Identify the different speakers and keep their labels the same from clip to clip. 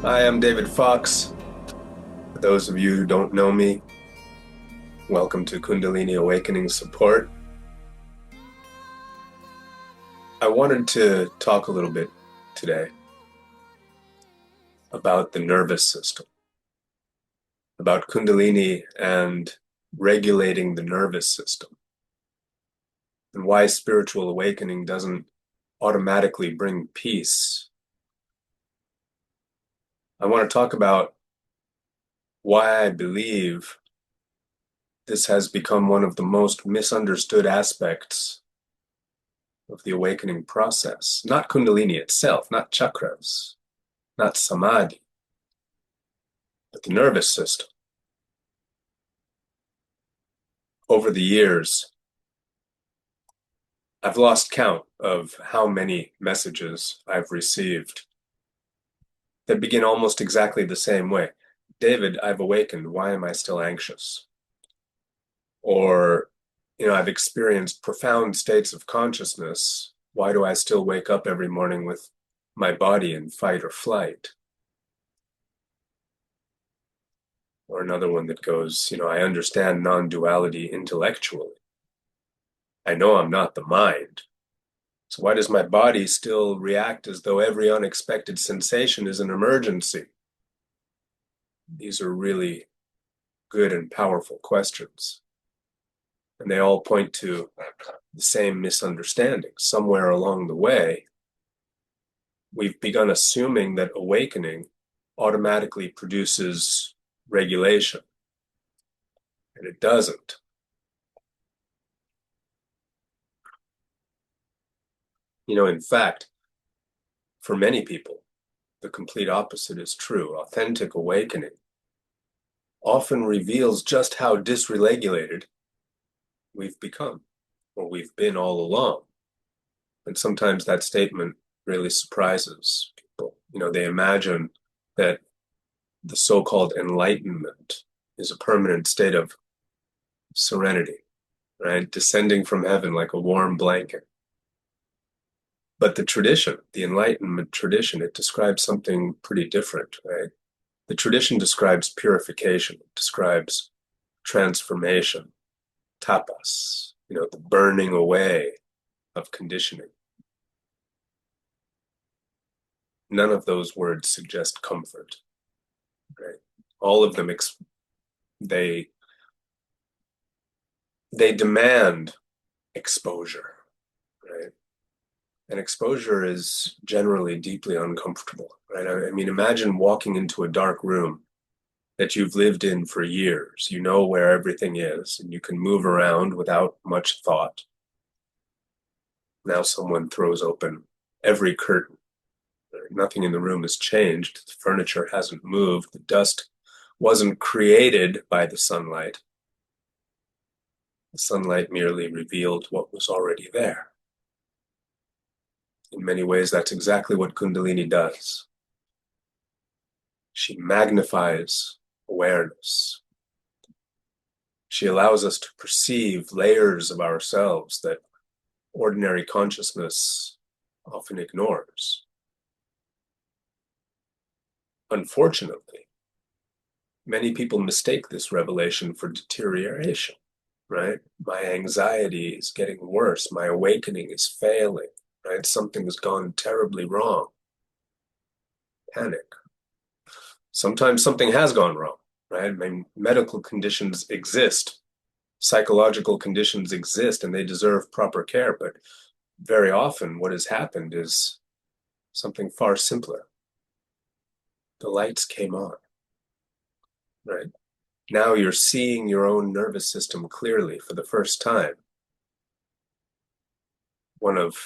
Speaker 1: Hi, I'm David Fox. For those of you who don't know me, welcome to Kundalini Awakening Support. I wanted to talk a little bit today about the nervous system, about Kundalini and regulating the nervous system, and why spiritual awakening doesn't automatically bring peace. I want to talk about why I believe this has become one of the most misunderstood aspects of the awakening process. Not Kundalini itself, not chakras, not samadhi, but the nervous system. Over the years, I've lost count of how many messages I've received that begin almost exactly the same way. David, I've awakened. Why am I still anxious? Or, I've experienced profound states of consciousness. Why do I still wake up every morning with my body in fight or flight? Or another one that goes, I understand non-duality intellectually. I know I'm not the mind. So why does my body still react as though every unexpected sensation is an emergency? These are really good and powerful questions. And they all point to the same misunderstanding. Somewhere along the way, we've begun assuming that awakening automatically produces regulation, and it doesn't. In fact, for many people, the complete opposite is true. Authentic awakening often reveals just how dysregulated we've become, or we've been all along. And sometimes that statement really surprises people. They imagine that the so-called enlightenment is a permanent state of serenity, right? Descending from heaven like a warm blanket. But the tradition, the Enlightenment tradition, it describes something pretty different, right? The tradition describes purification, it describes transformation, tapas, the burning away of conditioning. None of those words suggest comfort, right? All of them, they they demand exposure, right? And exposure is generally deeply uncomfortable, right? I mean, imagine walking into a dark room that you've lived in for years. You know where everything is, and you can move around without much thought. Now someone throws open every curtain. Nothing in the room has changed. The furniture hasn't moved. The dust wasn't created by the sunlight. The sunlight merely revealed what was already there. In many ways, that's exactly what Kundalini does. She magnifies awareness. She allows us to perceive layers of ourselves that ordinary consciousness often ignores. Unfortunately, many people mistake this revelation for deterioration, right? My anxiety is getting worse. My awakening is failing, right? Something has gone terribly wrong. Panic. Sometimes something has gone wrong, right? I mean, medical conditions exist, psychological conditions exist, and they deserve proper care. But very often, what has happened is something far simpler. The lights came on, right? Now you're seeing your own nervous system clearly for the first time. One of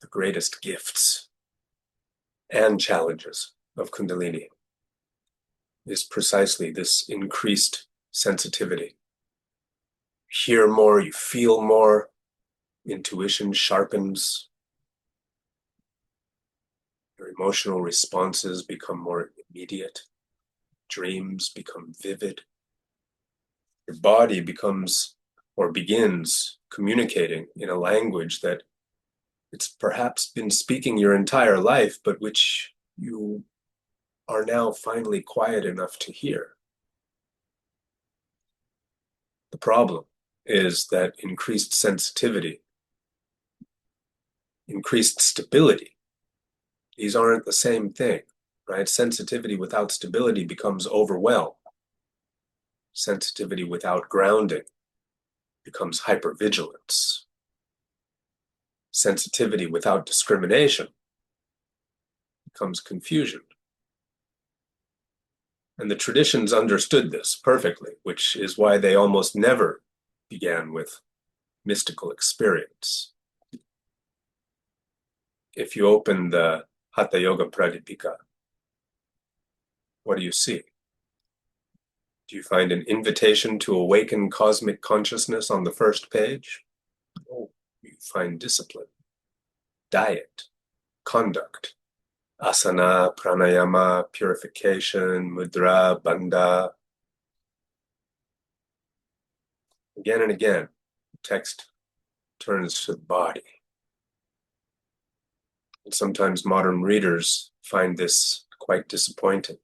Speaker 1: the greatest gifts and challenges of Kundalini is precisely this increased sensitivity. You hear more, you feel more, intuition sharpens, your emotional responses become more immediate, dreams become vivid, your body becomes or begins communicating in a language that it's perhaps been speaking your entire life, but which you are now finally quiet enough to hear. The problem is that increased sensitivity, increased stability, these aren't the same thing, right? Sensitivity without stability becomes overwhelm. Sensitivity without grounding becomes hypervigilance. Sensitivity without discrimination becomes confusion. And the traditions understood this perfectly, which is why they almost never began with mystical experience. If you open the Hatha Yoga Pradipika, what do you see? Do you find an invitation to awaken cosmic consciousness on the first page? Oh, you find discipline, diet, conduct, asana, pranayama, purification, mudra, bandha. Again and again, the text turns to the body. And sometimes modern readers find this quite disappointing.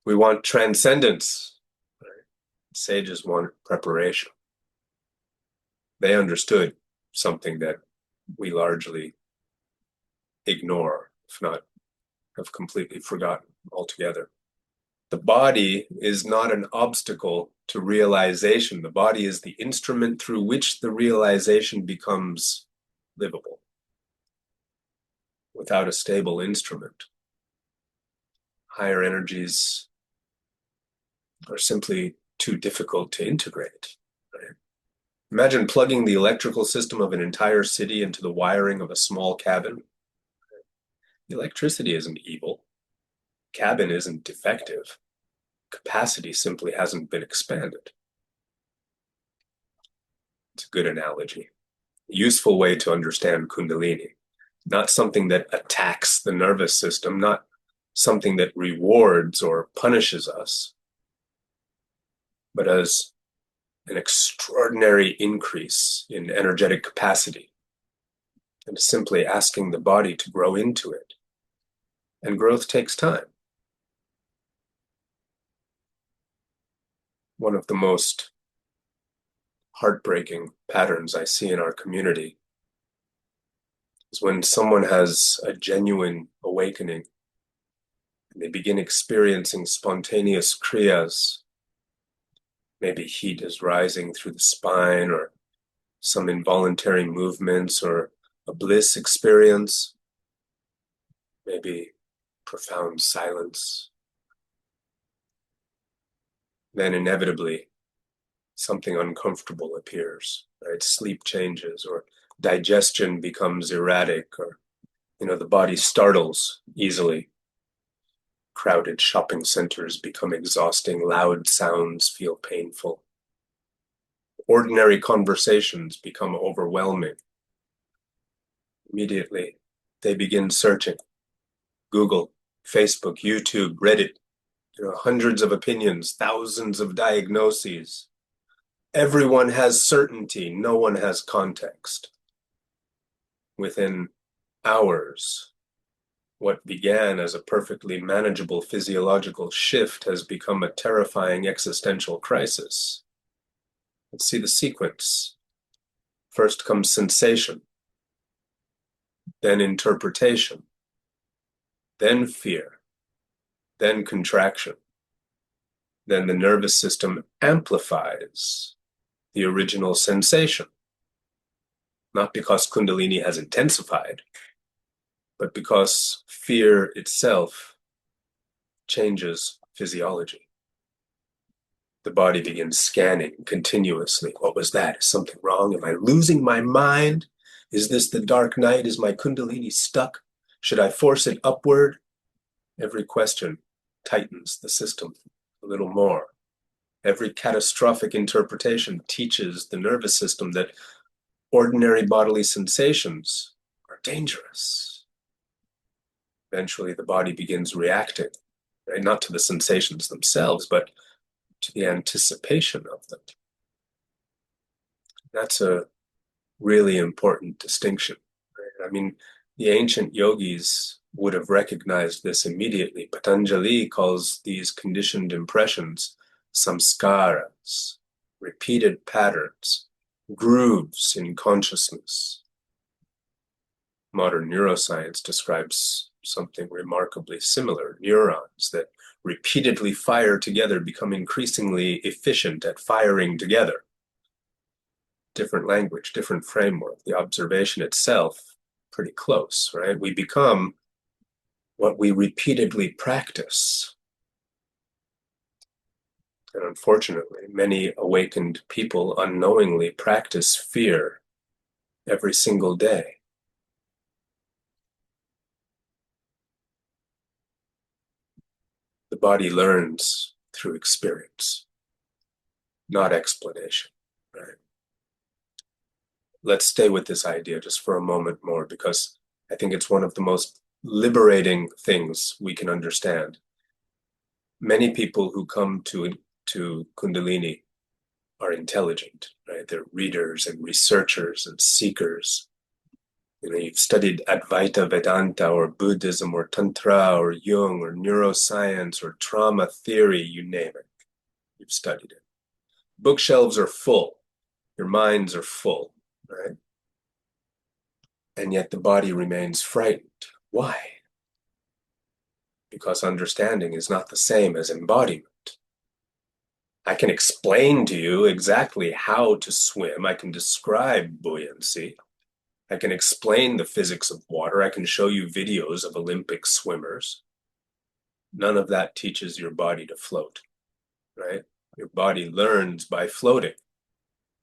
Speaker 1: We want transcendence. Right? Sages want preparation. They understood something that we largely ignore, if not have completely forgotten altogether. The body is not an obstacle to realization. The body is the instrument through which the realization becomes livable. Without a stable instrument, higher energies are simply too difficult to integrate. Right? Imagine plugging the electrical system of an entire city into the wiring of a small cabin. The electricity isn't evil. Cabin isn't defective. Capacity simply hasn't been expanded. It's a good analogy. A useful way to understand Kundalini. Not something that attacks the nervous system, not something that rewards or punishes us, but as an extraordinary increase in energetic capacity, and simply asking the body to grow into it. And growth takes time. One of the most heartbreaking patterns I see in our community is when someone has a genuine awakening and they begin experiencing spontaneous kriyas. Maybe heat is rising through the spine, or some involuntary movements, or a bliss experience, maybe profound silence. Then inevitably, something uncomfortable appears, right? Sleep changes, or digestion becomes erratic, or, the body startles easily. Crowded shopping centers become exhausting. Loud sounds feel painful. Ordinary conversations become overwhelming. Immediately, they begin searching. Google, Facebook, YouTube, Reddit, hundreds of opinions, thousands of diagnoses. Everyone has certainty, no one has context. Within hours, what began as a perfectly manageable physiological shift has become a terrifying existential crisis. Let's see the sequence. First comes sensation, then interpretation, then fear, then contraction. Then the nervous system amplifies the original sensation. Not because Kundalini has intensified, but because fear itself changes physiology. The body begins scanning continuously. What was that? Is something wrong? Am I losing my mind? Is this the dark night? Is my Kundalini stuck? Should I force it upward? Every question tightens the system a little more. Every catastrophic interpretation teaches the nervous system that ordinary bodily sensations are dangerous. Eventually, the body begins reacting, right? Not to the sensations themselves, but to the anticipation of them. That's a really important distinction. Right? I mean, the ancient yogis would have recognized this immediately. Patanjali calls these conditioned impressions samskaras, repeated patterns, grooves in consciousness. Modern neuroscience describes something remarkably similar. Neurons that repeatedly fire together become increasingly efficient at firing together. Different language, different framework. The observation itself, pretty close, right? We become what we repeatedly practice. And unfortunately, many awakened people unknowingly practice fear every single day. The body learns through experience, not explanation, right? Let's stay with this idea just for a moment more, because I think it's one of the most liberating things we can understand. Many people who come to Kundalini are intelligent, right? They're readers and researchers and seekers. You know, you've studied Advaita Vedanta or Buddhism or Tantra or Jung or neuroscience or trauma theory, you name it. You've studied it. Bookshelves are full. Your minds are full, right? And yet the body remains frightened. Why? Because understanding is not the same as embodiment. I can explain to you exactly how to swim. I can describe buoyancy. I can explain the physics of water. I can show you videos of Olympic swimmers. None of that teaches your body to float, right? Your body learns by floating.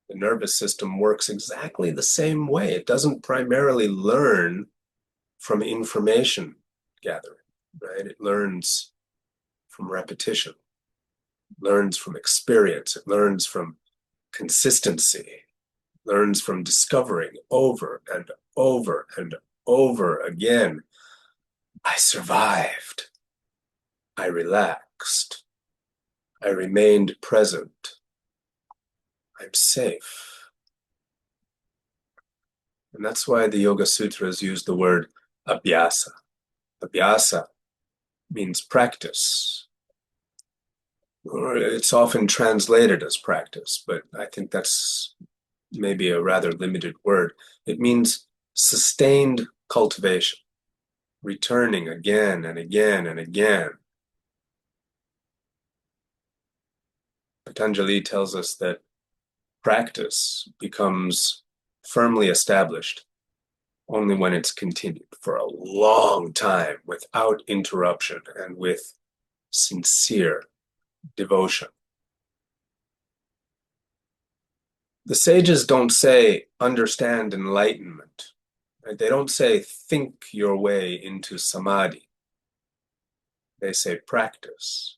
Speaker 1: The nervous system works exactly the same way. It doesn't primarily learn from information gathering, right? It learns from repetition, learns from experience, it learns from consistency, learns from discovering over and over and over again. I survived. I relaxed. I remained present. I'm safe. And that's why the Yoga Sutras use the word abhyasa. Abhyasa means practice. Or it's often translated as practice, but I think that's maybe a rather limited word. It means sustained cultivation, returning again and again and again. Patanjali tells us that practice becomes firmly established only when it's continued for a long time without interruption and with sincere devotion. The sages don't say understand enlightenment. Right? They don't say think your way into samadhi. They say practice.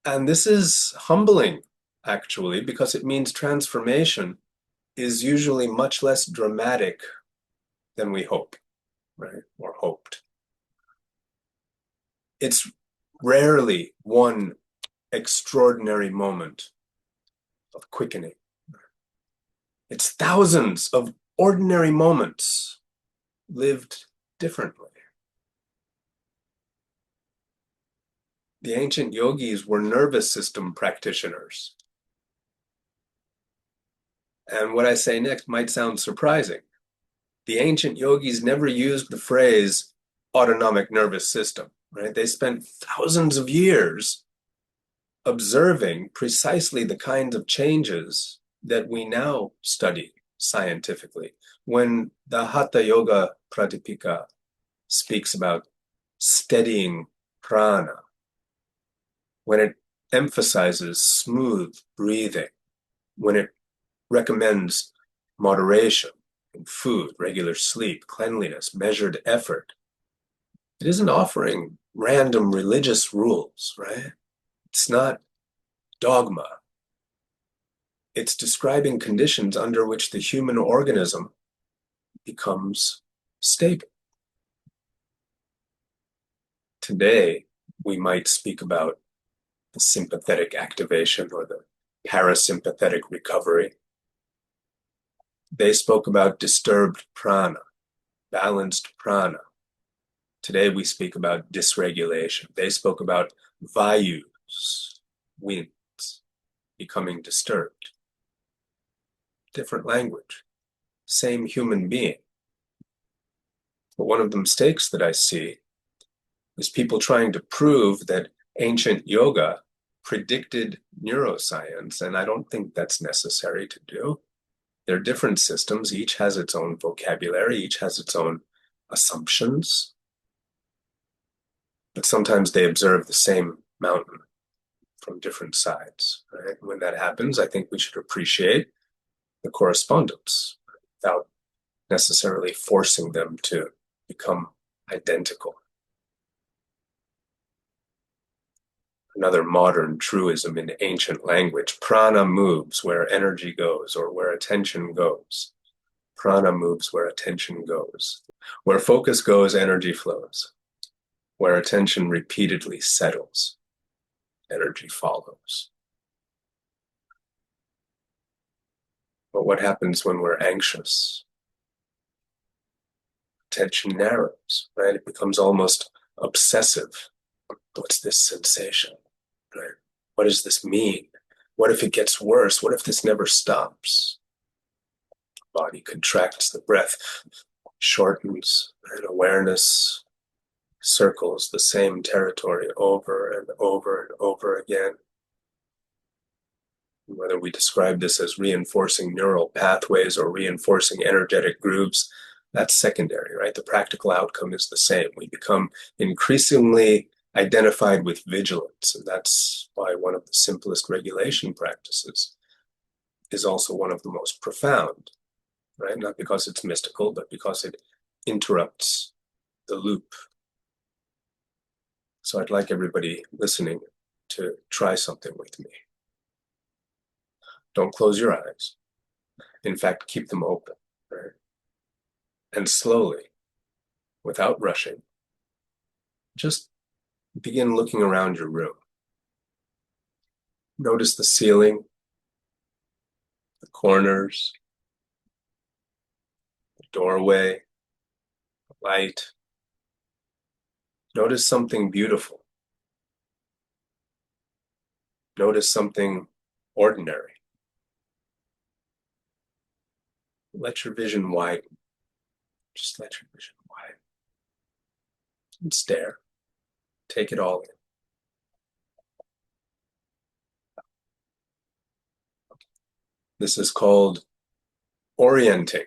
Speaker 1: And this is humbling, actually, because it means transformation is usually much less dramatic than we hope, right? Or hoped. It's rarely one extraordinary moment of quickening. It's thousands of ordinary moments lived differently. The ancient yogis were nervous system practitioners. And what I say next might sound surprising. The ancient yogis never used the phrase autonomic nervous system, right? They spent thousands of years observing precisely the kinds of changes that we now study scientifically. When the Hatha Yoga Pratipika speaks about steadying prana, when it emphasizes smooth breathing, when it recommends moderation in food, regular sleep, cleanliness, measured effort, it isn't offering random religious rules, right? It's not dogma. It's describing conditions under which the human organism becomes stable. Today, we might speak about the sympathetic activation or the parasympathetic recovery. They spoke about disturbed prana. balanced prana. Today we speak about dysregulation. They spoke about vayus, winds, becoming disturbed. Different language, same human being. But one of the mistakes that I see is people trying to prove that ancient yoga predicted neuroscience, and I don't think that's necessary to do. They're different systems. Each has its own vocabulary. Each has its own assumptions. But sometimes they observe the same mountain from different sides. Right? When that happens, I think we should appreciate the correspondence without necessarily forcing them to become identical. Another modern truism in ancient language, prana moves where energy goes or where attention goes. Prana moves where attention goes. Where focus goes, energy flows. Where attention repeatedly settles, energy follows. But what happens when we're anxious? Attention narrows, right? It becomes almost obsessive. What's this sensation? Right? What does this mean? What if it gets worse? What if this never stops? Body contracts, the breath shortens, and awareness circles the same territory over and over and over again. Whether we describe this as reinforcing neural pathways or reinforcing energetic grooves, that's secondary, right? The practical outcome is the same. We become increasingly identified with vigilance, and that's why one of the simplest regulation practices is also one of the most profound, right? Not because it's mystical, but because it interrupts the loop. So I'd like everybody listening to try something with me. Don't close your eyes. In fact, keep them open, right? And slowly, without rushing, just begin looking around your room. Notice the ceiling, the corners, the doorway, the light. Notice something beautiful. Notice something ordinary. Let your vision widen. Just let your vision widen. And stare. Take it all in. This is called orienting.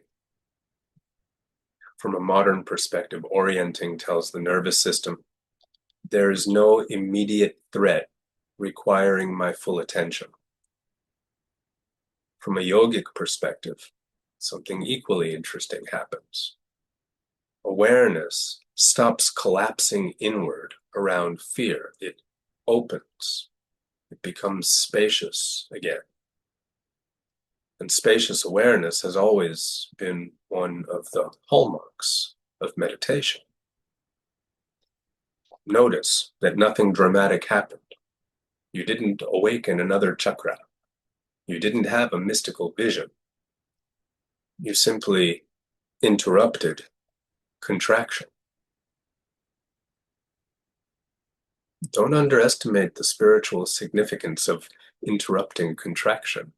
Speaker 1: From a modern perspective, orienting tells the nervous system there is no immediate threat requiring my full attention. From a yogic perspective, something equally interesting happens. Awareness stops collapsing inward around fear. It opens. It becomes spacious again. And spacious awareness has always been one of the hallmarks of meditation. Notice that nothing dramatic happened. You didn't awaken another chakra. You didn't have a mystical vision. You simply interrupted contraction. Don't underestimate the spiritual significance of interrupting contraction.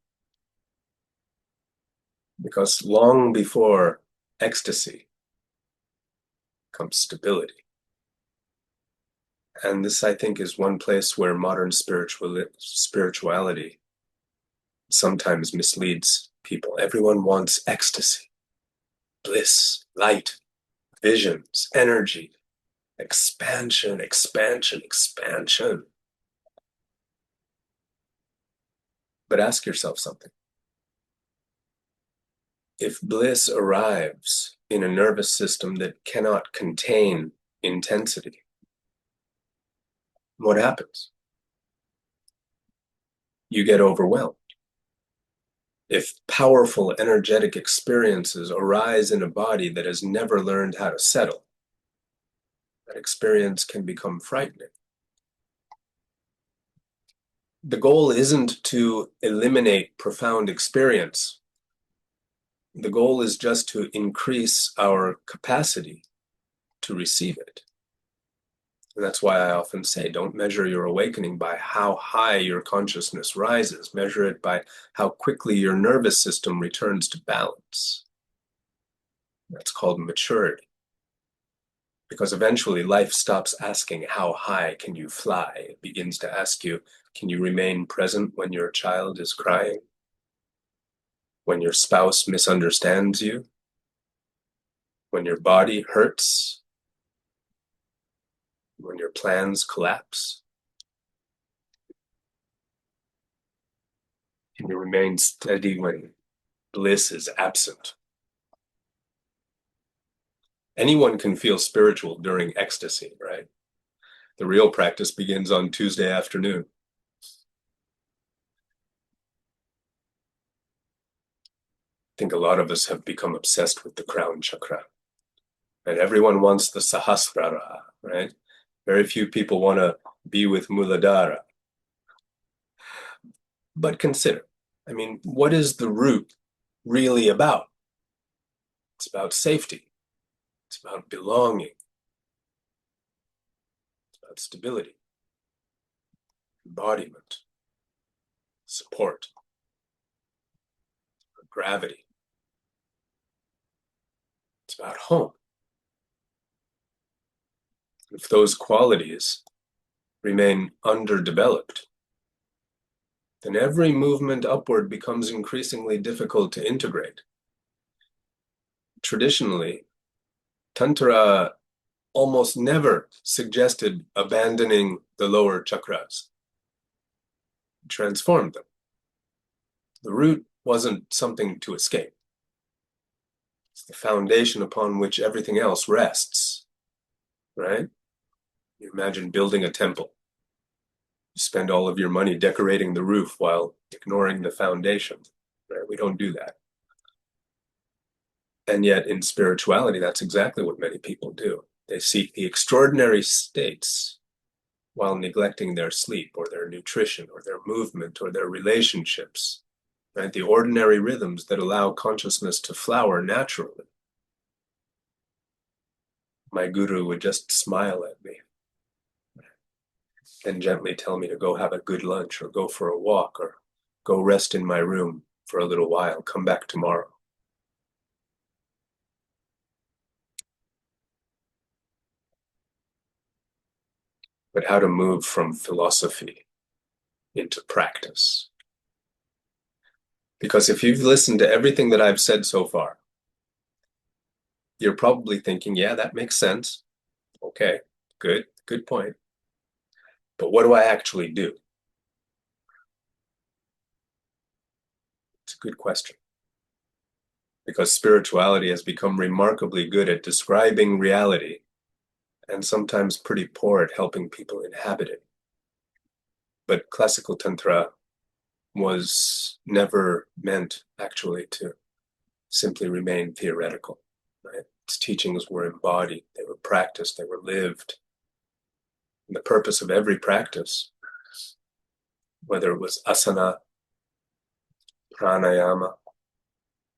Speaker 1: Because long before ecstasy comes stability. And this, I think, is one place where modern spirituality sometimes misleads people. Everyone wants ecstasy, bliss, light, visions, energy, expansion, expansion, expansion. But ask yourself something. If bliss arrives in a nervous system that cannot contain intensity, what happens? You get overwhelmed. If powerful energetic experiences arise in a body that has never learned how to settle, that experience can become frightening. The goal isn't to eliminate profound experience. The goal is just to increase our capacity to receive it. And that's why I often say, don't measure your awakening by how high your consciousness rises. Measure it by how quickly your nervous system returns to balance. That's called maturity. Because eventually life stops asking, how high can you fly? It begins to ask you, can you remain present when your child is crying? When your spouse misunderstands you? When your body hurts? When your plans collapse? Can you remain steady when bliss is absent? Anyone can feel spiritual during ecstasy, right? The real practice begins on Tuesday afternoon. I think a lot of us have become obsessed with the crown chakra. And everyone wants the Sahasrara, right? Very few people want to be with Muladhara. But consider, what is the root really about? It's about safety. It's about belonging. It's about stability, embodiment, support, gravity. It's about home. If those qualities remain underdeveloped, then every movement upward becomes increasingly difficult to integrate. Traditionally, Tantra almost never suggested abandoning the lower chakras. It transformed them. The root wasn't something to escape. It's the foundation upon which everything else rests, right? You imagine building a temple. You spend all of your money decorating the roof while ignoring the foundation, right? We don't do that. And yet in spirituality, that's exactly what many people do. They seek the extraordinary states while neglecting their sleep or their nutrition or their movement or their relationships, right? The ordinary rhythms that allow consciousness to flower naturally. My guru would just smile at me and gently tell me to go have a good lunch or go for a walk or go rest in my room for a little while, come back tomorrow. But how to move from philosophy into practice. Because if you've listened to everything that I've said so far, you're probably thinking, yeah, that makes sense. Okay, good point. But what do I actually do? It's a good question. Because spirituality has become remarkably good at describing reality and sometimes pretty poor at helping people inhabit it. But classical Tantra was never meant actually to simply remain theoretical, right? Its teachings were embodied, they were practiced, they were lived. And the purpose of every practice, whether it was asana, pranayama,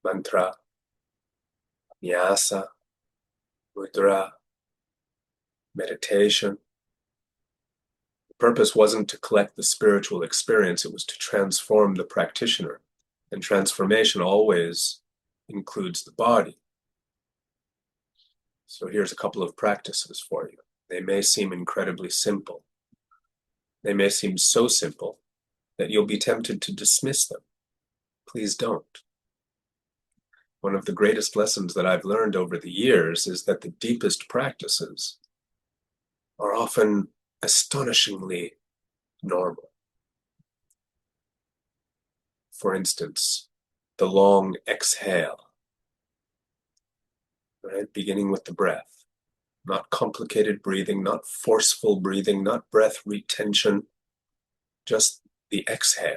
Speaker 1: mantra, nyasa, mudra, meditation, the purpose wasn't to collect the spiritual experience, it was to transform the practitioner. And transformation always includes the body. So here's a couple of practices for you. They may seem incredibly simple. They may seem so simple that you'll be tempted to dismiss them. Please don't. One of the greatest lessons that I've learned over the years is that the deepest practices are often astonishingly normal. For instance, the long exhale, right? Beginning with the breath. Not complicated breathing, not forceful breathing, not breath retention, just the exhale,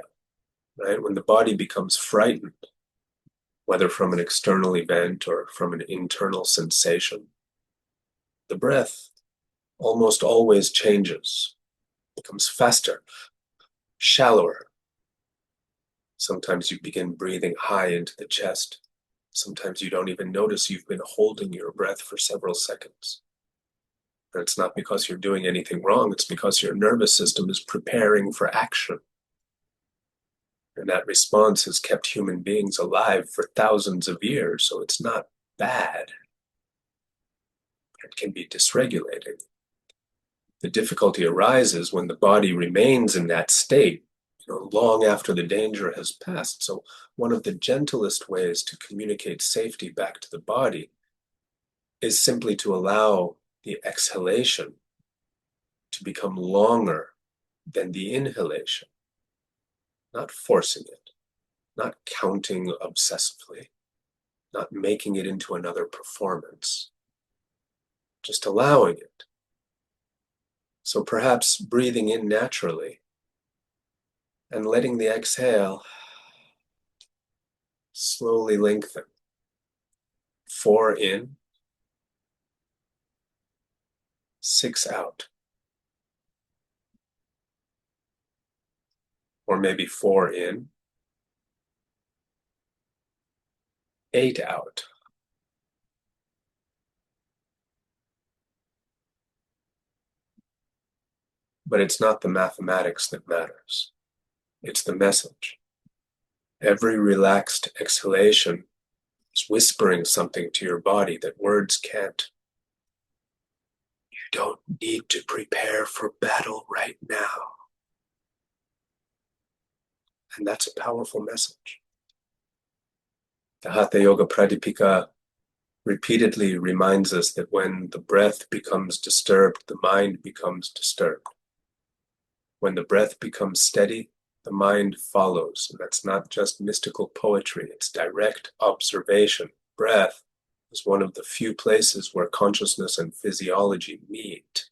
Speaker 1: right? When the body becomes frightened, whether from an external event or from an internal sensation, the breath almost always changes, becomes faster, shallower. Sometimes you begin breathing high into the chest. Sometimes you don't even notice you've been holding your breath for several seconds. And it's not because you're doing anything wrong, it's because your nervous system is preparing for action. And that response has kept human beings alive for thousands of years, so it's not bad. It can be dysregulated. The difficulty arises when the body remains in that state, long after the danger has passed. So one of the gentlest ways to communicate safety back to the body is simply to allow the exhalation to become longer than the inhalation, not forcing it, not counting obsessively, not making it into another performance, just allowing it. So perhaps breathing in naturally and letting the exhale slowly lengthen. 4 in, 6 out. Or maybe 4 in, 8 out. But it's not the mathematics that matters. It's the message. Every relaxed exhalation is whispering something to your body that words can't. You don't need to prepare for battle right now. And that's a powerful message. The Hatha Yoga Pradipika repeatedly reminds us that when the breath becomes disturbed, the mind becomes disturbed. When the breath becomes steady, the mind follows. And that's not just mystical poetry, it's direct observation. Breath is one of the few places where consciousness and physiology meet.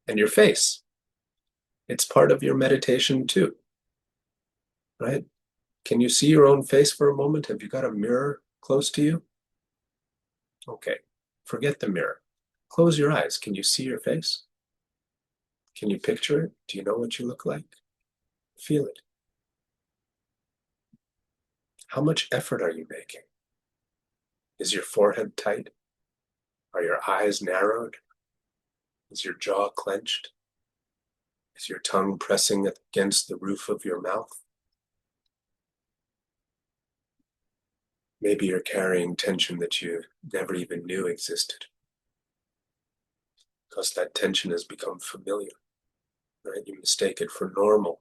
Speaker 1: And your face, it's part of your meditation too, right? Can you see your own face for a moment? Have you got a mirror close to you? Okay, forget the mirror. Close your eyes. Can you see your face? Can you picture it? Do you know what you look like? Feel it. How much effort are you making? Is your forehead tight? Are your eyes narrowed? Is your jaw clenched? Is your tongue pressing against the roof of your mouth? Maybe you're carrying tension that you never even knew existed, because that tension has become familiar, right? You mistake it for normal.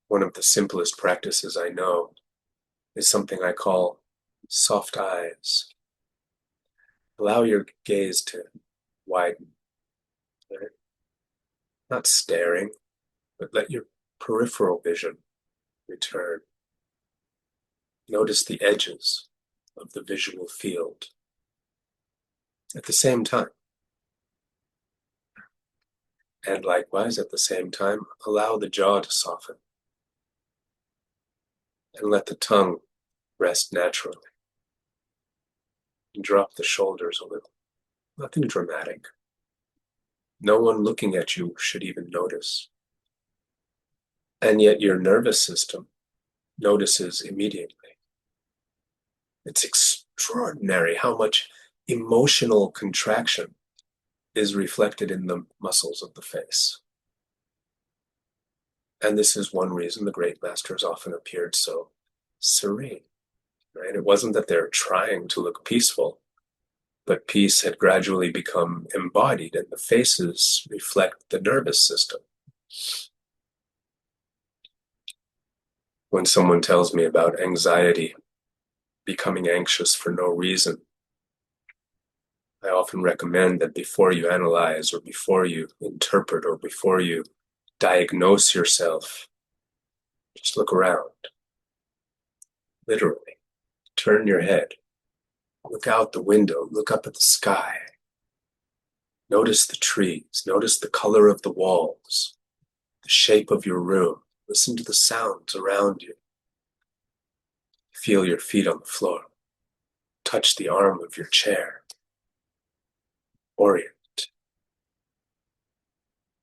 Speaker 1: One of the simplest practices I know is something I call soft eyes. Allow your gaze to widen, right? Not staring, but let your peripheral vision return. Notice the edges of the visual field. At the same time, and likewise at the same time, allow the jaw to soften and let the tongue rest naturally. And drop the shoulders a little. Nothing dramatic. No one looking at you should even notice. And yet your nervous system notices immediately. It's extraordinary how much emotional contraction is reflected in the muscles of the face. And this is one reason the great masters often appeared so serene, right? It wasn't that they're trying to look peaceful, but peace had gradually become embodied, and the faces reflect the nervous system. When someone tells me about anxiety, becoming anxious for no reason, I often recommend that before you analyze or before you interpret or before you diagnose yourself, just look around. Literally, turn your head, look out the window, look up at the sky. Notice the trees, notice the color of the walls, the shape of your room. Listen to the sounds around you. Feel your feet on the floor. Touch the arm of your chair. Orient.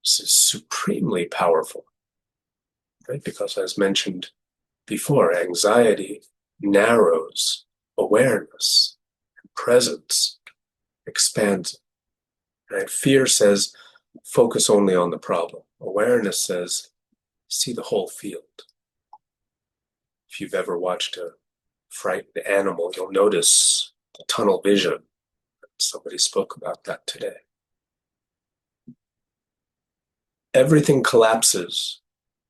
Speaker 1: This is supremely powerful. right? Because as mentioned before, anxiety narrows awareness, presence expands, right? Fear says, focus only on the problem. Awareness says, see the whole field. If you've ever watched a frightened animal, you'll notice the tunnel vision. Somebody spoke about that today. Everything collapses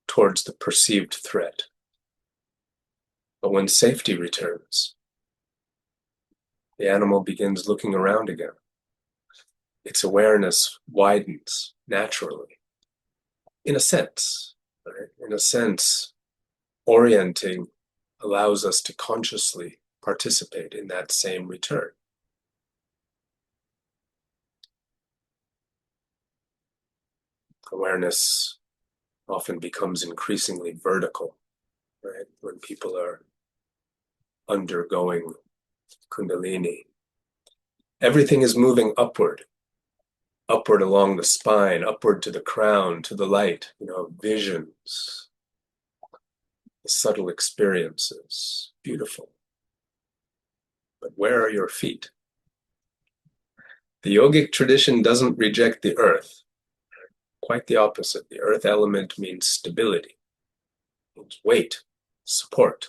Speaker 1: towards the perceived threat. But when safety returns, the animal begins looking around again. Its awareness widens naturally. In a sense, right? In a sense, orienting allows us to consciously participate in that same return. Awareness often becomes increasingly vertical, right? When people are undergoing Kundalini. Everything is moving upward along the spine, upward to the crown, to the light, visions, the subtle experiences. Beautiful. But where are your feet? The yogic tradition doesn't reject the earth. Quite the opposite. The earth element means stability, means weight, support,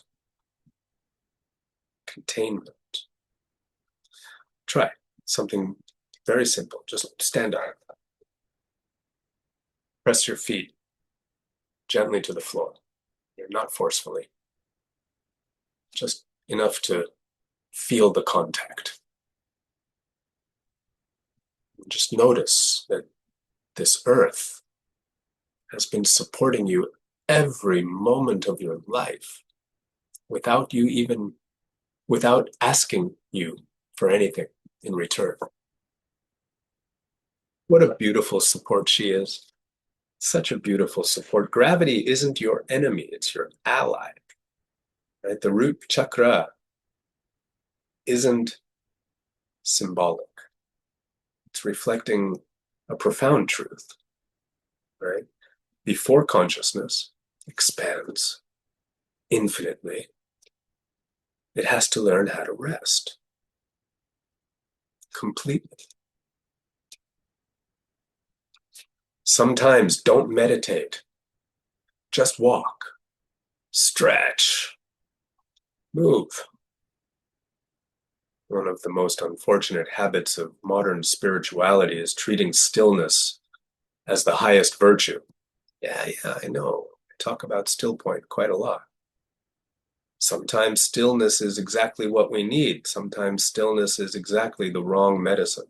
Speaker 1: containment. Try something very simple. Just stand up. Press your feet gently to the floor. Not forcefully. Just enough to feel the contact. Just notice that this earth has been supporting you every moment of your life without asking you for anything in return. What a beautiful support she is. Such a beautiful support. Gravity isn't your enemy, it's your ally. Right? The root chakra isn't symbolic. It's reflecting a profound truth, right? Before consciousness expands infinitely, it has to learn how to rest completely. Sometimes don't meditate. Just walk, stretch, move. One of the most unfortunate habits of modern spirituality is treating stillness as the highest virtue. Yeah, I know. I talk about still point quite a lot. Sometimes stillness is exactly what we need. Sometimes stillness is exactly the wrong medicine.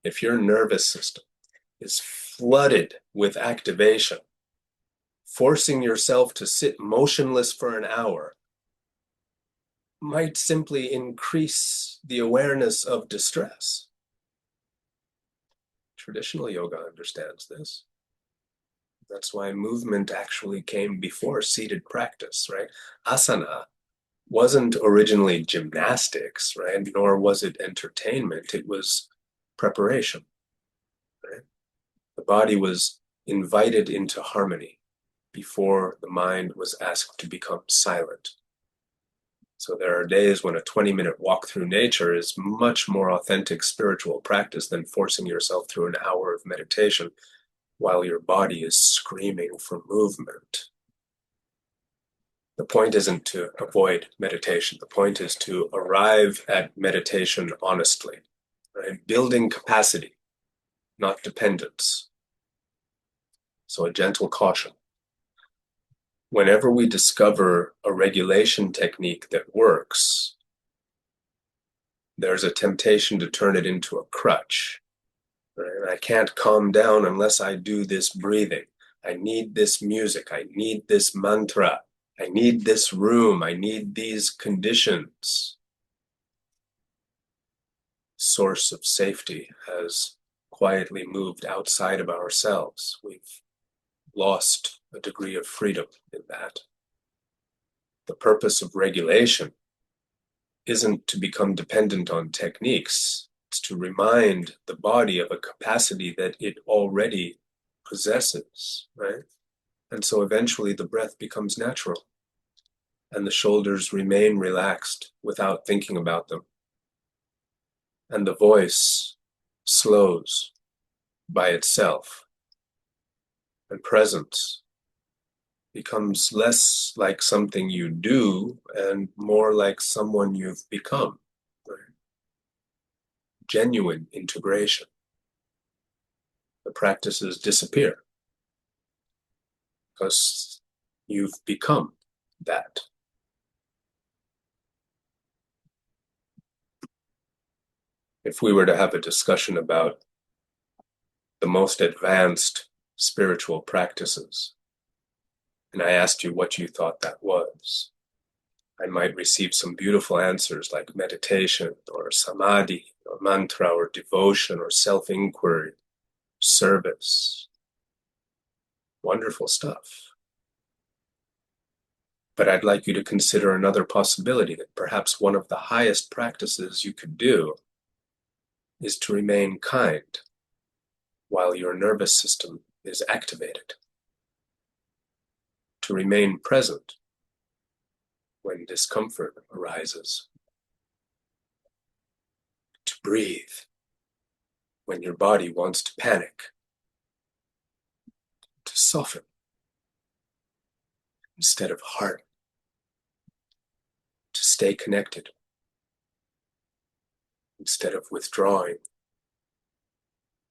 Speaker 1: If your nervous system is flooded with activation, forcing yourself to sit motionless for an hour might simply increase the awareness of distress. Traditional yoga understands this. That's why movement actually came before seated practice, right? Asana wasn't originally gymnastics, right? Nor was it entertainment. It was preparation, right? The body was invited into harmony before the mind was asked to become silent. So there are days when a 20-minute walk through nature is much more authentic spiritual practice than forcing yourself through an hour of meditation while your body is screaming for movement. The point isn't to avoid meditation. The point is to arrive at meditation honestly, right? Building capacity, not dependence. So a gentle caution. Whenever we discover a regulation technique that works, there's a temptation to turn it into a crutch. Right? I can't calm down unless I do this breathing. I need this music. I need this mantra. I need this room. I need these conditions. Source of safety has quietly moved outside of ourselves. We've lost a degree of freedom in that. The purpose of regulation isn't to become dependent on techniques. It's to remind the body of a capacity that it already possesses, right? And so eventually the breath becomes natural, and the shoulders remain relaxed without thinking about them. And the voice slows by itself, and presence becomes less like something you do and more like someone you've become. Right? Genuine integration. The practices disappear because you've become that. If we were to have a discussion about the most advanced spiritual practices, and I asked you what you thought that was, I might receive some beautiful answers like meditation or samadhi or mantra or devotion or self-inquiry, service. Wonderful stuff. But I'd like you to consider another possibility, that perhaps one of the highest practices you could do is to remain kind while your nervous system is activated, to remain present when discomfort arises, to breathe when your body wants to panic, to soften instead of harden, to stay connected instead of withdrawing.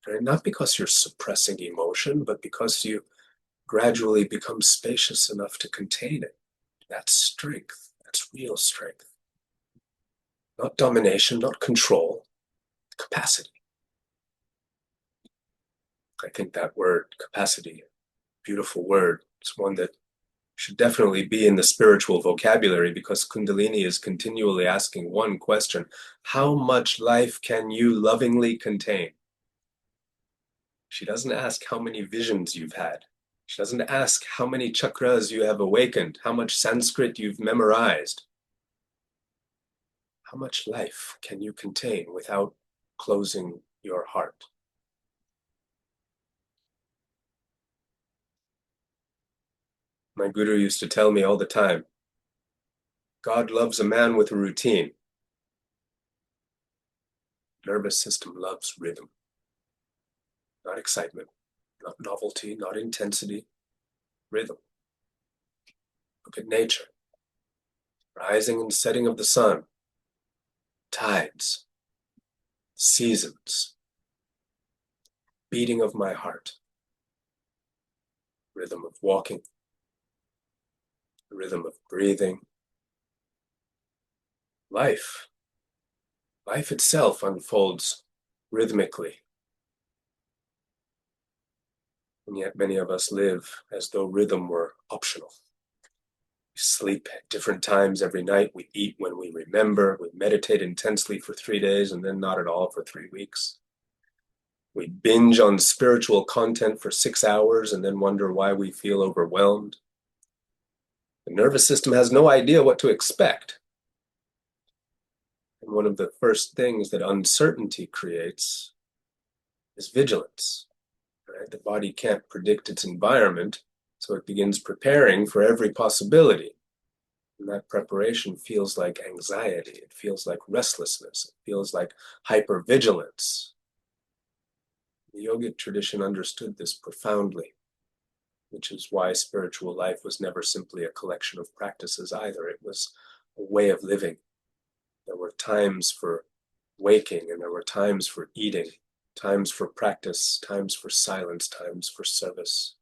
Speaker 1: And not because you're suppressing emotion, but because you gradually become spacious enough to contain it. That's strength. That's real strength. Not domination, not control, capacity. I think that word, capacity, beautiful word. It's one that should definitely be in the spiritual vocabulary, because Kundalini is continually asking one question: how much life can you lovingly contain? She doesn't ask how many visions you've had. She doesn't ask how many chakras you have awakened, how much Sanskrit you've memorized. How much life can you contain without closing your heart? My guru used to tell me all the time, God loves a man with a routine. Nervous system loves rhythm. Not excitement, not novelty, not intensity, rhythm. Look at nature. Rising and setting of the sun, tides, seasons, beating of my heart, rhythm of walking, rhythm of breathing. Life itself unfolds rhythmically. And yet many of us live as though rhythm were optional. We sleep at different times every night. We eat when we remember. We meditate intensely for 3 days and then not at all for 3 weeks. We binge on spiritual content for 6 hours and then wonder why we feel overwhelmed. The nervous system has no idea what to expect. And one of the first things that uncertainty creates is vigilance. Right? The body can't predict its environment, so it begins preparing for every possibility. And that preparation feels like anxiety. It feels like restlessness. It feels like hypervigilance. The yogic tradition understood this profoundly, which is why spiritual life was never simply a collection of practices either. It was a way of living. There were times for waking, and there were times for eating, times for practice, times for silence, times for service.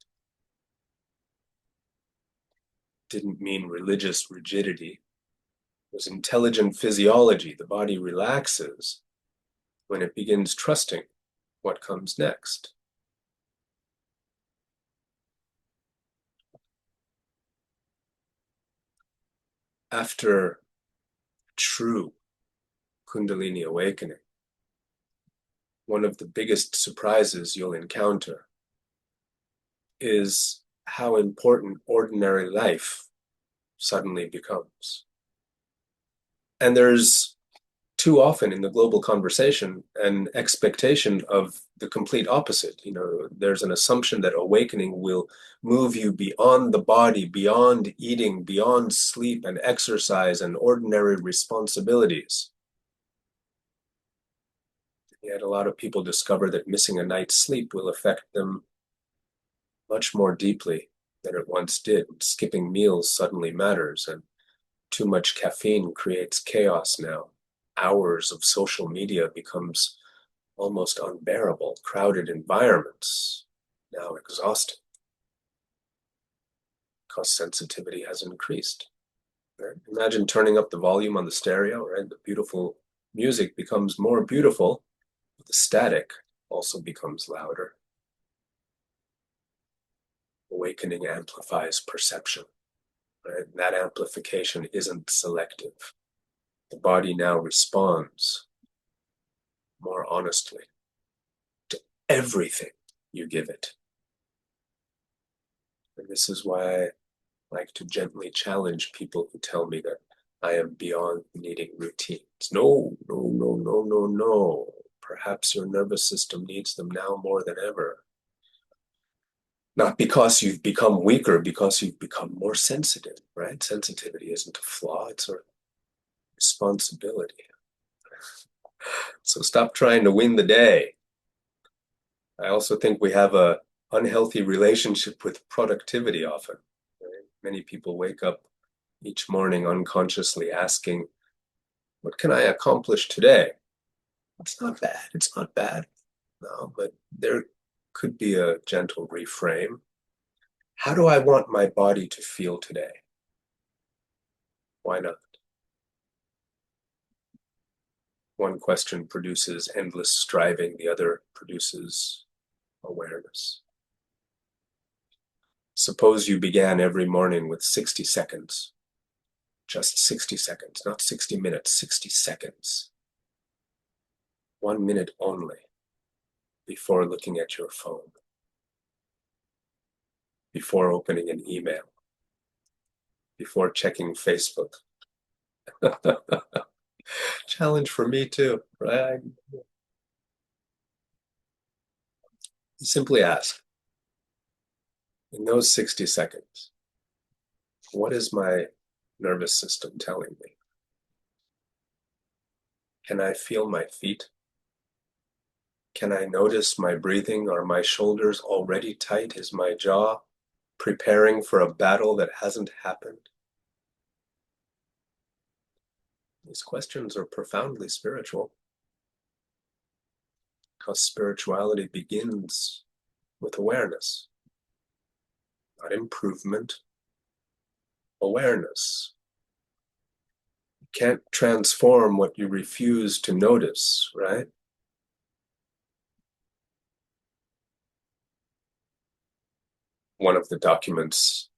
Speaker 1: Didn't mean religious rigidity. It was intelligent physiology. The body relaxes when it begins trusting what comes next. After true Kundalini awakening, one of the biggest surprises you'll encounter is how important ordinary life suddenly becomes. And there's too often in the global conversation an expectation of the complete opposite. There's an assumption that awakening will move you beyond the body, beyond eating, beyond sleep and exercise and ordinary responsibilities. Yet a lot of people discover that missing a night's sleep will affect them much more deeply than it once did. Skipping meals suddenly matters, and too much caffeine creates chaos now. Hours of social media becomes almost unbearable. Crowded environments now exhausting because sensitivity has increased. Right? Imagine turning up the volume on the stereo, right? The beautiful music becomes more beautiful, but the static also becomes louder. Awakening amplifies perception. Right? That amplification isn't selective. The body now responds more honestly to everything you give it. And this is why I like to gently challenge people who tell me that I am beyond needing routines. No, no, no, no, no, no. Perhaps your nervous system needs them now more than ever. Not because you've become weaker, because you've become more sensitive, right? Sensitivity isn't a flaw, it's a responsibility. So stop trying to win the day. I also think we have a unhealthy relationship with productivity often. Right? Many people wake up each morning unconsciously asking, what can I accomplish today? It's not bad. It's not bad. No, but there could be a gentle reframe. How do I want my body to feel today? Why not? One question produces endless striving, the other produces awareness. Suppose you began every morning with 60 seconds. Just 60 seconds, not 60 minutes, 60 seconds. 1 minute only before looking at your phone, before opening an email, before checking Facebook. Challenge for me too, right? Simply ask, in those 60 seconds, what is my nervous system telling me? Can I feel my feet? Can I notice my breathing? Are my shoulders already tight? Is my jaw preparing for a battle that hasn't happened? These questions are profoundly spiritual, because spirituality begins with awareness, not improvement, awareness. You can't transform what you refuse to notice, right? One of the documents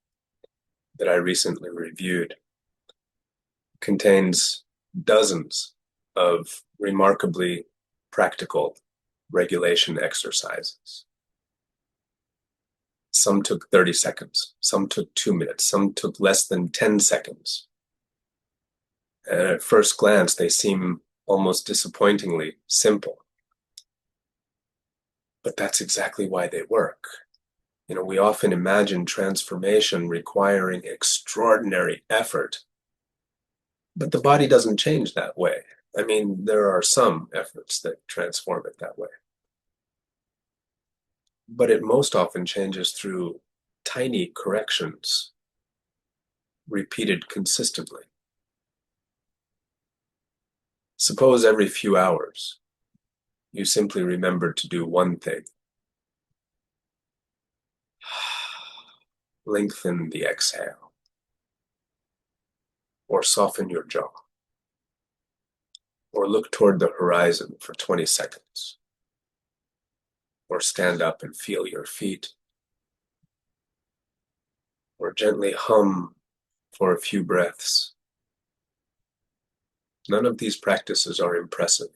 Speaker 1: that I recently reviewed contains dozens of remarkably practical regulation exercises. Some took 30 seconds, some took 2 minutes, some took less than 10 seconds. And at first glance, they seem almost disappointingly simple. But that's exactly why they work. We often imagine transformation requiring extraordinary effort, but the body doesn't change that way. I mean, there are some efforts that transform it that way. But it most often changes through tiny corrections, repeated consistently. Suppose every few hours, you simply remember to do one thing. Lengthen the exhale, or soften your jaw, or look toward the horizon for 20 seconds, or stand up and feel your feet, or gently hum for a few breaths. None of these practices are impressive.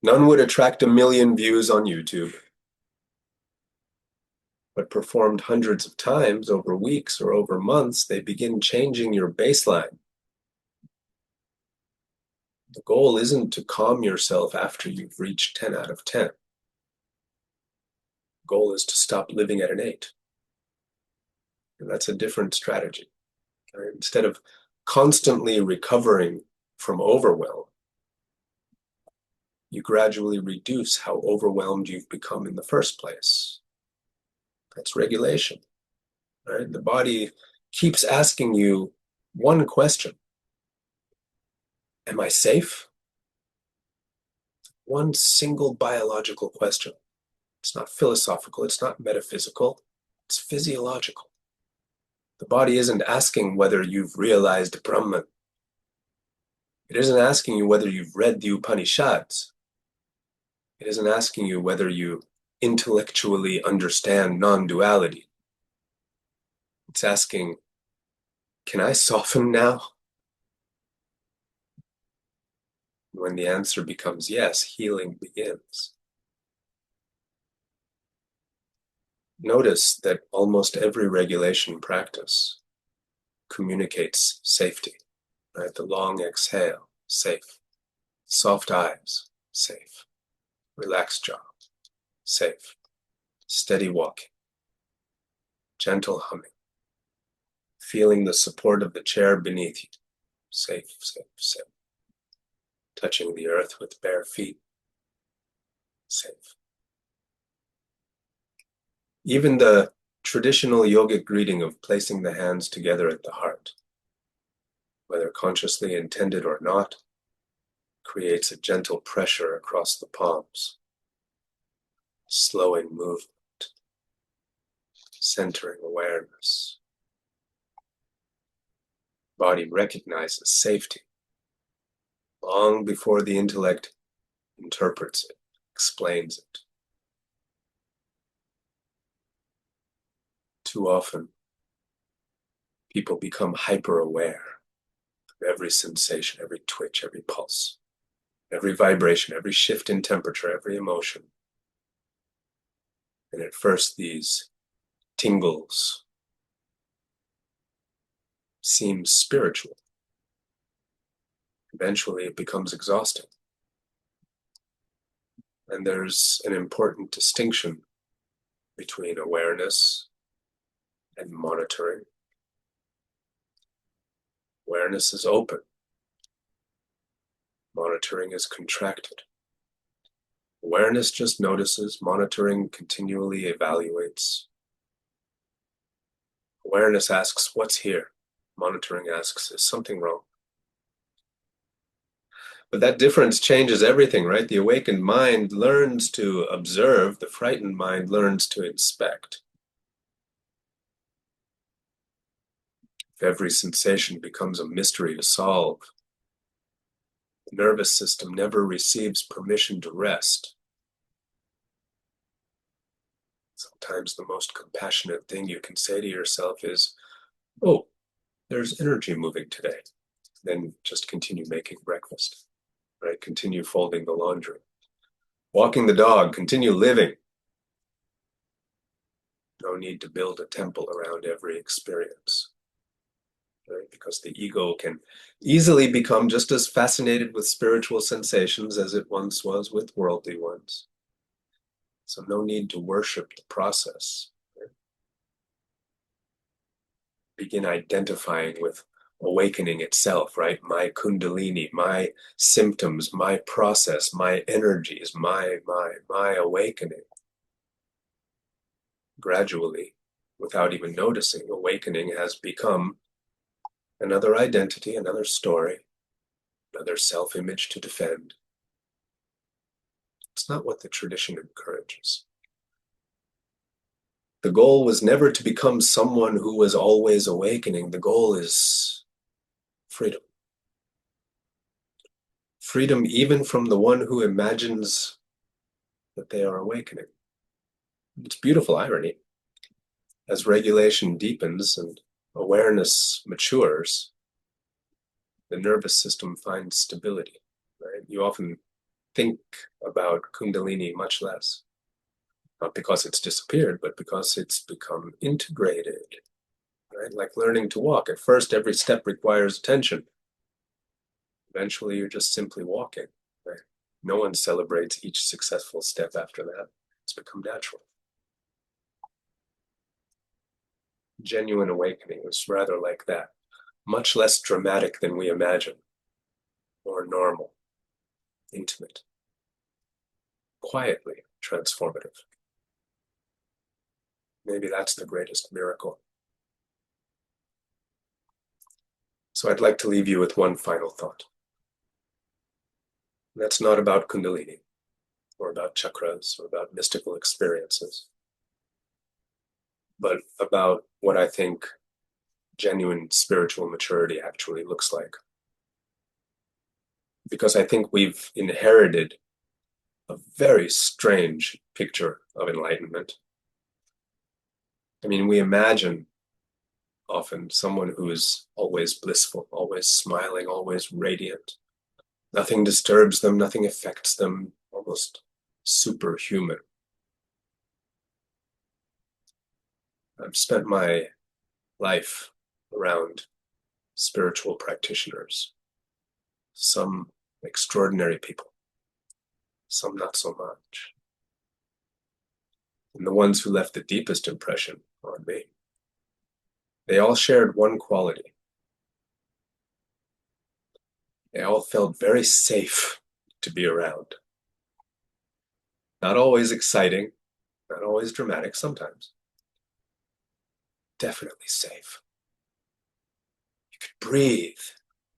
Speaker 1: None would attract 1 million views on YouTube, but performed hundreds of times over weeks or over months, they begin changing your baseline. The goal isn't to calm yourself after you've reached 10 out of 10. The goal is to stop living at an 8. And that's a different strategy. Right? Instead of constantly recovering from overwhelm, you gradually reduce how overwhelmed you've become in the first place. That's regulation. Right? The body keeps asking you one question. Am I safe? One single biological question. It's not philosophical, it's not metaphysical, it's physiological. The body isn't asking whether you've realized Brahman. It isn't asking you whether you've read the Upanishads. It isn't asking you whether you intellectually understand non-duality. It's asking, can I soften now? When the answer becomes yes, healing begins. Notice that almost every regulation practice communicates safety. Right? The long exhale, safe. Soft eyes, safe. Relaxed jaw, safe. Steady walking. Gentle humming. Feeling the support of the chair beneath you. Safe, safe, safe. Touching the earth with bare feet. Safe. Even the traditional yogic greeting of placing the hands together at the heart, whether consciously intended or not, creates a gentle pressure across the palms, slowing movement, centering awareness. Body recognizes safety long before the intellect interprets it, explains it. Too often, people become hyper-aware of every sensation, every twitch, every pulse, every vibration, every shift in temperature, every emotion. And at first, these tingles seem spiritual. Eventually, it becomes exhausting. And there's an important distinction between awareness and monitoring. Awareness is open. Monitoring is contracted. Awareness just notices. Monitoring continually evaluates. Awareness asks, what's here? Monitoring asks, is something wrong? But that difference changes everything, right? The awakened mind learns to observe. The frightened mind learns to inspect. If every sensation becomes a mystery to solve, the nervous system never receives permission to rest. Sometimes the most compassionate thing you can say to yourself is, oh, there's energy moving today. Then just continue making breakfast, right? Continue folding the laundry. Walking the dog, continue living. No need to build a temple around every experience. Right? Because the ego can easily become just as fascinated with spiritual sensations as it once was with worldly ones. So no need to worship the process. Right? Begin identifying with awakening itself, right? My Kundalini, my symptoms, my process, my energies, my awakening. Gradually, without even noticing, awakening has become another identity, another story, another self-image to defend. It's not what the tradition encourages. The goal was never to become someone who was always awakening. The goal is freedom. Freedom even from the one who imagines that they are awakening. It's beautiful irony. As regulation deepens and awareness matures, the nervous system finds stability. Right? You often think about Kundalini much less. Not because it's disappeared, but because it's become integrated. Right? Like learning to walk. At first, every step requires attention. eventually you're just simply walking, right? No one celebrates each successful step after that. It's become natural. Genuine awakening is rather like that, much less dramatic than we imagine, more normal, intimate, quietly transformative. Maybe that's the greatest miracle. So I'd like to leave you with one final thought. That's not about Kundalini, or about chakras, or about mystical experiences, but about what I think genuine spiritual maturity actually looks like. Because I think we've inherited a very strange picture of enlightenment. I mean, we imagine often someone who is always blissful, always smiling, always radiant. Nothing disturbs them, nothing affects them, almost superhuman. I've spent my life around spiritual practitioners, some extraordinary people, some not so much. And the ones who left the deepest impression on me, they all shared one quality. They all felt very safe to be around. Not always exciting, not always dramatic, sometimes. Definitely safe. You could breathe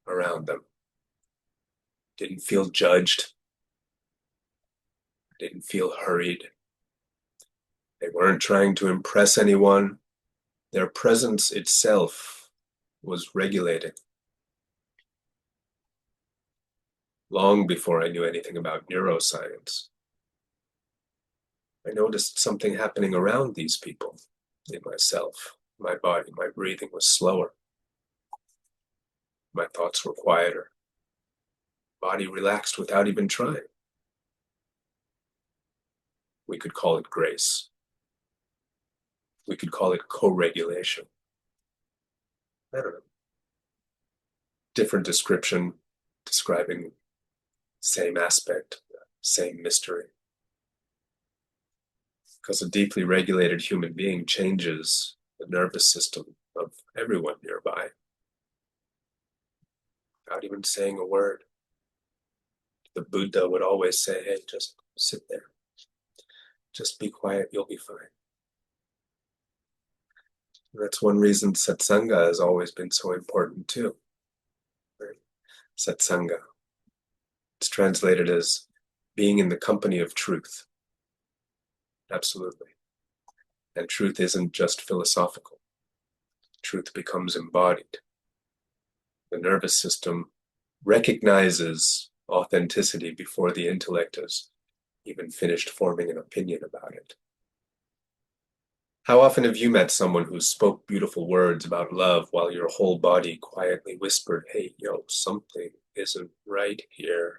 Speaker 1: around them. Didn't feel judged. Didn't feel hurried. They weren't trying to impress anyone. Their presence itself was regulating. Long before I knew anything about neuroscience, I noticed something happening around these people, in myself. My body, my breathing was slower. My thoughts were quieter. Body relaxed without even trying. We could call it grace. We could call it co-regulation. I don't know. Different description describing same aspect, same mystery. Because a deeply regulated human being changes the nervous system of everyone nearby without even saying a word. The Buddha would always say, hey, just sit there. Just be quiet, you'll be fine. And that's one reason satsanga has always been so important too. Right? Satsanga. It's translated as being in the company of truth. Absolutely. And truth isn't just philosophical. Truth becomes embodied. The nervous system recognizes authenticity before the intellect has even finished forming an opinion about it. How often have you met someone who spoke beautiful words about love while your whole body quietly whispered, hey, something isn't right here?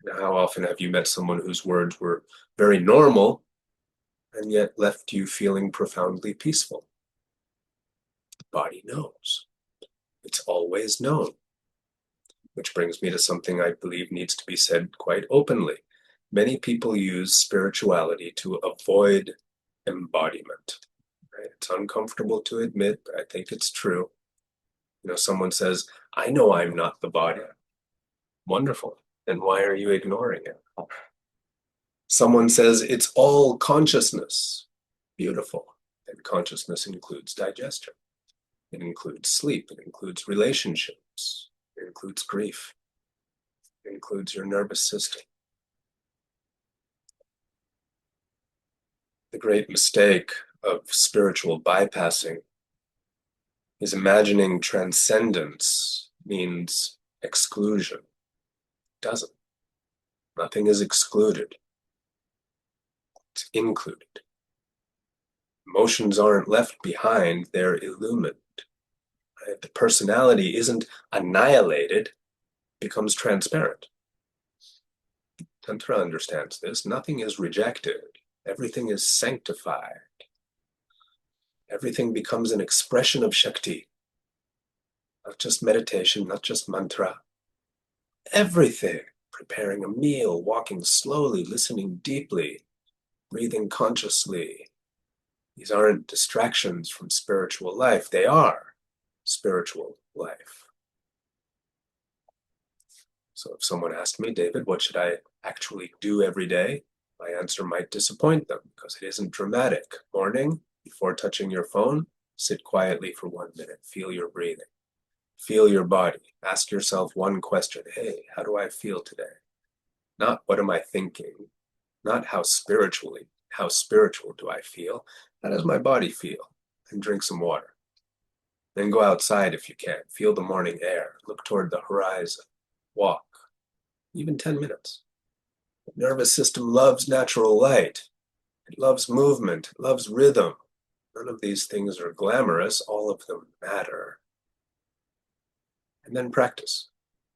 Speaker 1: Now, how often have you met someone whose words were very normal and yet left you feeling profoundly peaceful? The body knows. It's always known. Which brings me to something I believe needs to be said quite openly. Many people use spirituality to avoid embodiment. Right? It's uncomfortable to admit, but I think it's true. Someone says, I know I'm not the body. Wonderful. Then why are you ignoring it? Someone says, it's all consciousness. Beautiful. And consciousness includes digestion. It includes sleep. It includes relationships. It includes grief. It includes your nervous system. The great mistake of spiritual bypassing is imagining transcendence means exclusion. It doesn't. Nothing is excluded. It's included. Emotions aren't left behind, they're illumined. Right? The personality isn't annihilated, it becomes transparent. Tantra understands this. Nothing is rejected. Everything is sanctified. Everything becomes an expression of Shakti. Not just meditation, not just mantra. Everything. Preparing a meal, walking slowly, listening deeply, breathing consciously. These aren't distractions from spiritual life. They are spiritual life. So if someone asked me, David, what should I actually do every day? My answer might disappoint them because it isn't dramatic. Morning, before touching your phone, sit quietly for 1 minute. Feel your breathing. Feel your body. Ask yourself one question. Hey, how do I feel today? Not what am I thinking? Not how spiritual do I feel? How does my body feel? And drink some water. Then go outside if you can. Feel the morning air. Look toward the horizon. Walk. Even 10 minutes. The nervous system loves natural light. It loves movement. It loves rhythm. None of these things are glamorous. All of them matter. And then practice.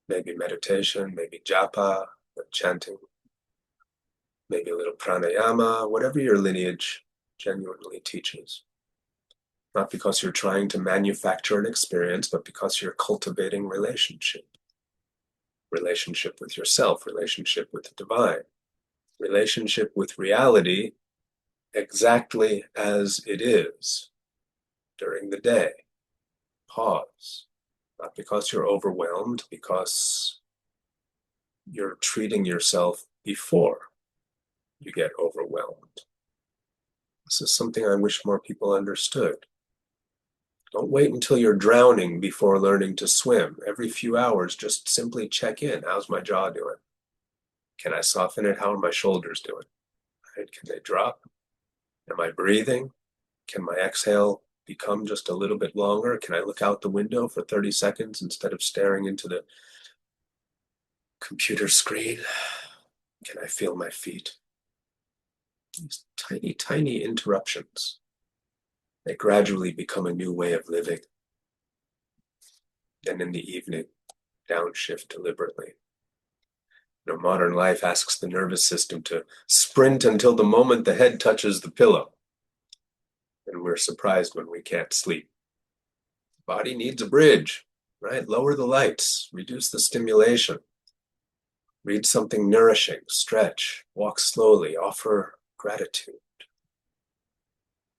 Speaker 1: Maybe meditation, maybe japa, chanting, maybe a little pranayama, whatever your lineage genuinely teaches. Not because you're trying to manufacture an experience, but because you're cultivating relationship. Relationship with yourself, relationship with the divine, relationship with reality exactly as it is during the day. Pause. Not because you're overwhelmed, because you're treating yourself before you get overwhelmed. This is something I wish more people understood. Don't wait until you're drowning before learning to swim. Every few hours, just simply check in. How's my jaw doing? Can I soften it? How are my shoulders doing? Right? Can they drop? Am I breathing? Can my exhale become just a little bit longer? Can I look out the window for 30 seconds instead of staring into the computer screen? Can I feel my feet? These tiny, tiny interruptions. They gradually become a new way of living. Then in the evening, downshift deliberately. Modern life asks the nervous system to sprint until the moment the head touches the pillow. And we're surprised when we can't sleep. The body needs a bridge, right? Lower the lights, reduce the stimulation. Read something nourishing, stretch, walk slowly, offer gratitude.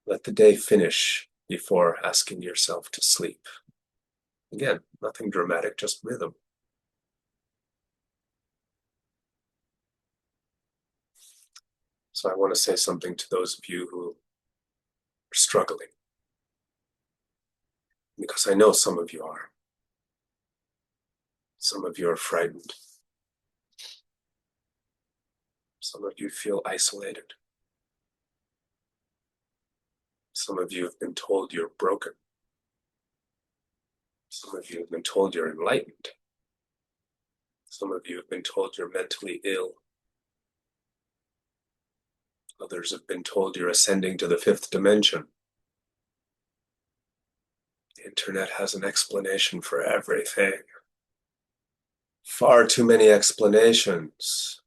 Speaker 1: Let the day finish before asking yourself to sleep. Again, nothing dramatic, just rhythm. So I want to say something to those of you who are struggling, because I know some of you are. Some of you are frightened. Some of you feel isolated. Some of you have been told you're broken. Some of you have been told you're enlightened. Some of you have been told you're mentally ill. Others have been told you're ascending to the fifth dimension. The internet has an explanation for everything. Far too many explanations.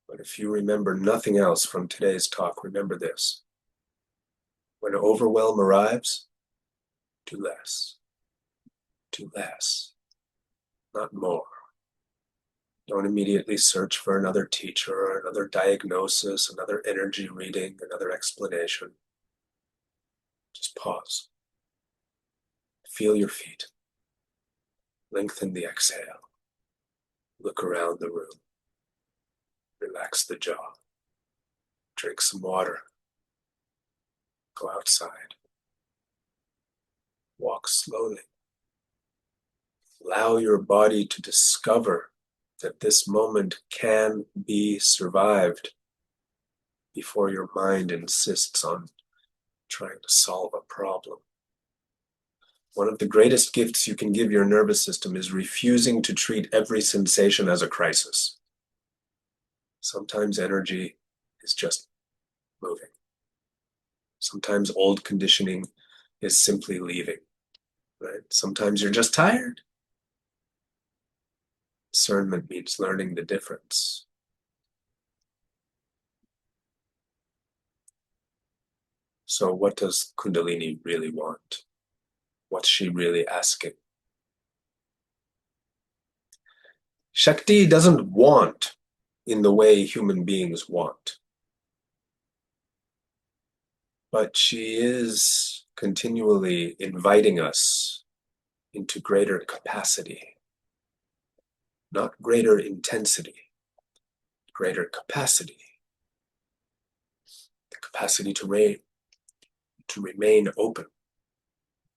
Speaker 1: But if you remember nothing else from today's talk, remember this. When overwhelm arrives, do less. Do less, not more. Don't immediately search for another teacher or another diagnosis, another energy reading, another explanation. Just pause. Feel your feet. Lengthen the exhale. Look around the room. Relax the jaw. Drink some water. Go outside. Walk slowly. Allow your body to discover that this moment can be survived before your mind insists on trying to solve a problem. One of the greatest gifts you can give your nervous system is refusing to treat every sensation as a crisis. Sometimes energy is just moving. Sometimes old conditioning is simply leaving. Right? Sometimes you're just tired. Discernment means learning the difference. So what does Kundalini really want? What's she really asking? Shakti doesn't want in the way human beings want, but she is continually inviting us into greater capacity, not greater intensity, greater capacity, the capacity to remain open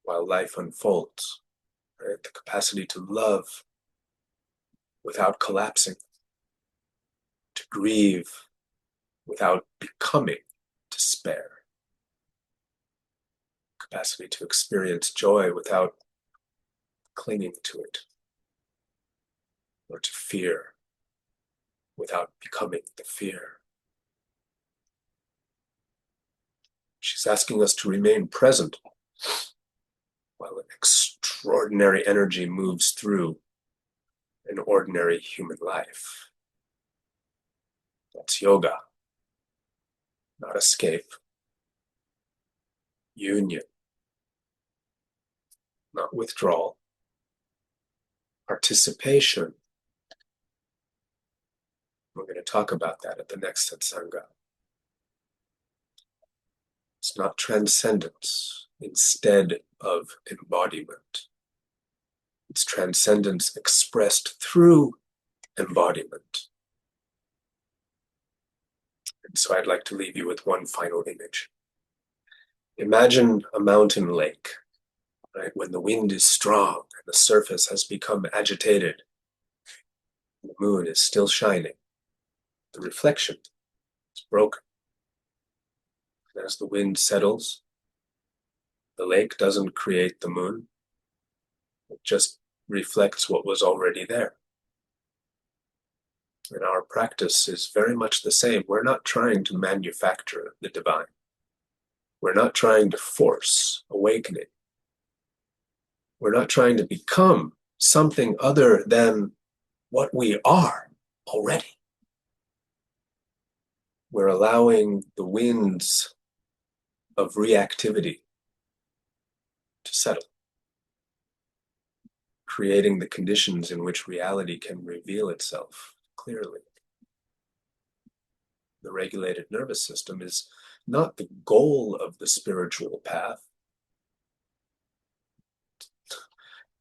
Speaker 1: while life unfolds, right? The capacity to love without collapsing, to grieve without becoming despair, capacity to experience joy without clinging to it, or to fear without becoming the fear. She's asking us to remain present while an extraordinary energy moves through an ordinary human life. That's yoga, not escape. Union, not withdrawal. Participation. We're going to talk about that at the next satsanga. It's not transcendence instead of embodiment. It's transcendence expressed through embodiment. And so I'd like to leave you with one final image. Imagine a mountain lake, right? When the wind is strong and the surface has become agitated, and the moon is still shining. The reflection is broken. And as the wind settles, the lake doesn't create the moon. It just reflects what was already there. And our practice is very much the same. We're not trying to manufacture the divine. We're not trying to force awakening. We're not trying to become something other than what we are already. We're allowing the winds of reactivity to settle, creating the conditions in which reality can reveal itself clearly. The regulated nervous system is not the goal of the spiritual path.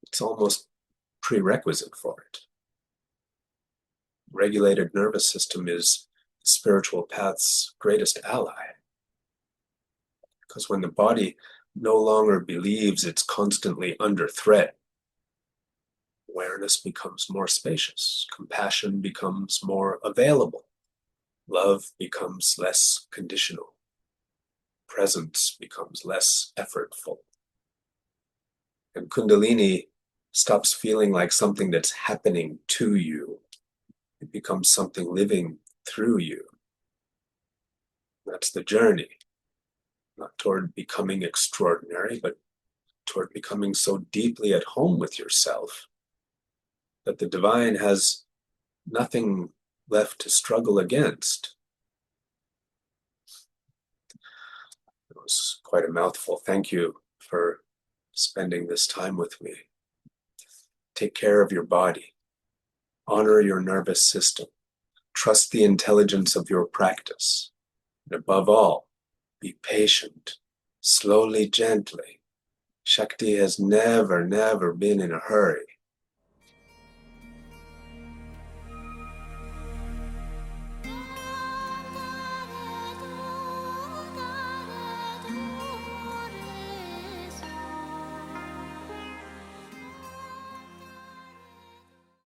Speaker 1: It's almost prerequisite for it. Regulated nervous system is the spiritual path's greatest ally. Because when the body no longer believes it's constantly under threat, awareness becomes more spacious, compassion becomes more available, love becomes less conditional, presence becomes less effortful. And Kundalini stops feeling like something that's happening to you. It becomes something living through you. That's the journey, not toward becoming extraordinary, but toward becoming so deeply at home with yourself that the divine has nothing left to struggle against. It was quite a mouthful. Thank you for spending this time with me. Take care of your body. Honor your nervous system. Trust the intelligence of your practice. And above all, be patient, slowly, gently. Shakti has never been in a hurry.